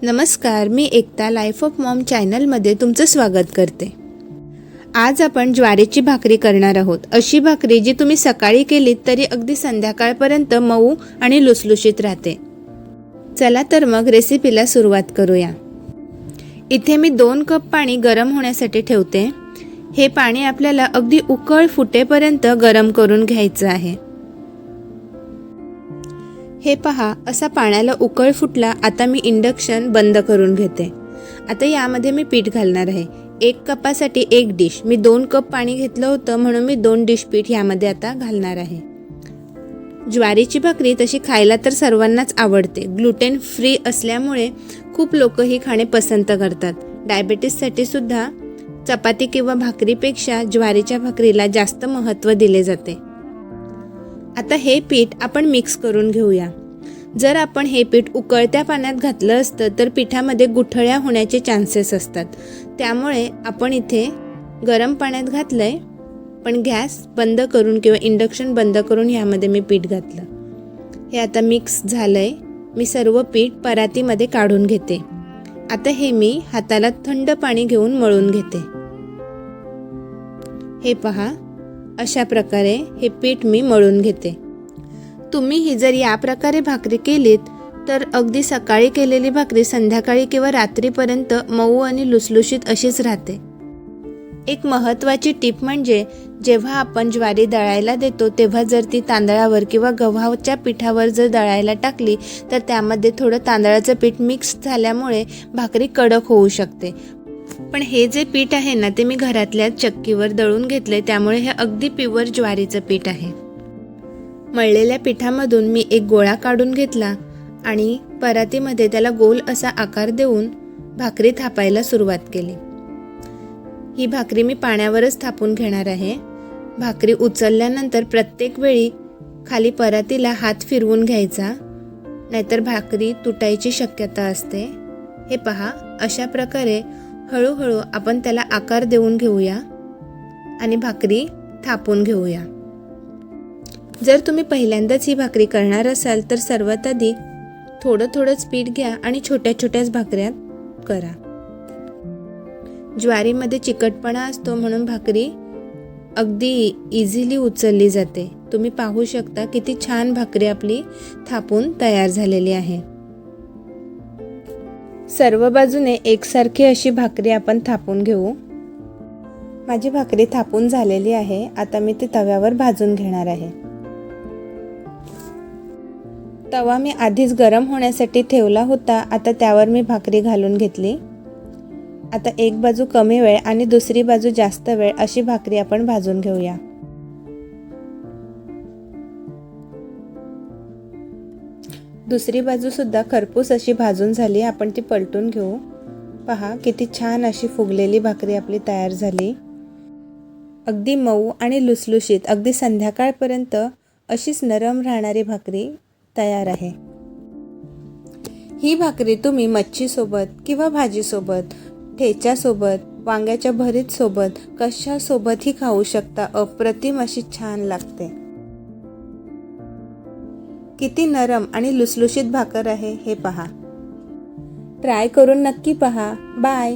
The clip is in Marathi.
नमस्कार, मी एकता लाईफ ऑफ मॉम चॅनलमध्ये तुमचं स्वागत करते। आज आपण ज्वारीची भाकरी करणार आहोत। अशी भाकरी जी तुम्ही सकाळी केलीत तरी अगदी संध्याकाळपर्यंत मऊ आणि लुसलुशीत राहते। चला तर मग रेसिपीला सुरुवात करूया। इथे मी 2 कप पाणी गरम होण्यासाठी ठेवते। हे पाणी आपल्याला अगदी उकळ फुटेपर्यंत गरम करून घ्यायचं आहे। हे पहा, असा पाण्याला उकळ फुटला। आता मी इंडक्शन बंद करून घेते। आता यामध्ये मी पीठ घालणार आहे। 1 कपासाठी 1 डिश। मी 2 कप पाणी घेतलं होतं म्हणून मी 2 डिश पीठ यामध्ये आता घालणार आहे। ज्वारीची भाकरी तशी खायला तर सर्वांनाच आवडते। ग्लुटेन फ्री असल्यामुळे खूप लोक ही खाणे पसंत करतात। डायबिटीससाठी सुद्धा चपाती किंवा भाकरीपेक्षा ज्वारीच्या भाकरीला जास्त महत्त्व दिले जाते। आता हे पीठ आपण मिक्स करून घेऊया। जर आपण हे पीठ उकळत्या पाण्यात घातलं असतं तर पिठामध्ये गुठळ्या होण्याचे चान्सेस असतात। त्यामुळे आपण इथे गरम पाण्यात घातलंय, पण गॅस बंद करून किंवा इंडक्शन बंद करून ह्यामध्ये मी पीठ घातलं। हे आता मिक्स झालंय। मी सर्व पीठ परातीमध्ये काढून घेते। आता हे मी हाताला थंड पाणी घेऊन मळून घेते। हे पहा, अशा प्रकारे हे पीठ मी मळून घेते। तुम्ही ही जर या प्रकारे भाकरी केलीत तर अगदी सकाळी केलेली भाकरी संध्याकाळी किंवा रात्रीपर्यंत मऊ आणि लुसलुशीत अशीच राहते। एक महत्त्वाची टिप म्हणजे जेव्हा आपण ज्वारी दळायला देतो तेव्हा जर ती तांदळावर किंवा गव्हाच्या पिठावर जर दळायला टाकली तर त्यामध्ये थोडं तांदळाचं पीठ मिक्स झाल्यामुळे भाकरी कडक होऊ शकते। पण हे जे पीठ आहे ना, ते मी घरातल्या चक्कीवर दळून घेतले, त्यामुळे हे अगदी प्युअर ज्वारीचं पीठ आहे। मळलेल्या पिठामधून मी एक गोळा काढून घेतला आणि परातीमध्ये त्याला गोल असा आकार देऊन भाकरी थापायला सुरुवात केली। ही भाकरी मी पाण्यावरच थापून घेणार आहे। भाकरी उचलल्यानंतर प्रत्येक वेळी खाली परातीला हात फिरवून घ्यायचा, नाहीतर भाकरी तुटायची शक्यता असते। हे पहा, अशा प्रकारे हळूहळू आपण त्याला आकार देऊन घेऊया आणि भाकरी थापून घेऊया। जर तुम्ही पहिल्यांदाच ही भाकरी करणार असाल तर सर्वात आधी थोडंच पीठ घ्या आणि छोट्या छोट्याच भाकऱ्या करा। ज्वारीमध्ये चिकटपणा असतो म्हणून भाकरी अगदी इझिली उचलली जाते। तुम्ही पाहू शकता किती छान भाकरी आपली थापून तयार झालेली आहे। सर्व बाजूने एकसारखी अशी भाकरी आपण थापून घेऊ। माझी भाकरी थापून झालेली आहे। आता मी ती तव्यावर भाजून घेणार आहे। तवा मी आधीच गरम होण्यासाठी ठेवला होता। आता त्यावर मी भाकरी घालून घेतली। आता एक बाजू कमी वेळ आणि दुसरी बाजू जास्त वेळ अशी भाकरी आपण भाजून घेऊया। दुसरी बाजू सुद्धा खरपूस अशी भाजून झाली। आपण ती पलटून घेऊ। पहा, किती छान अशी फुगलेली भाकरी आपली तयार झाली। अगदी मऊ आणि लुसलुशीत, अगदी संध्याकाळपर्यंत अशीच नरम राहणारी भाकरी तयार आहे। ही भाकरी तुम्ही मच्छीसोबत किंवा भाजीसोबत, ठेच्यासोबत, वांग्याच्या भरीतसोबत कशासोबतही खाऊ शकता। अप्रतिम अशी छान लागते। किती नरम आणि लुसलुशीत भाकर आहे हे पहा। ट्राय करून नक्की पहा। बाय।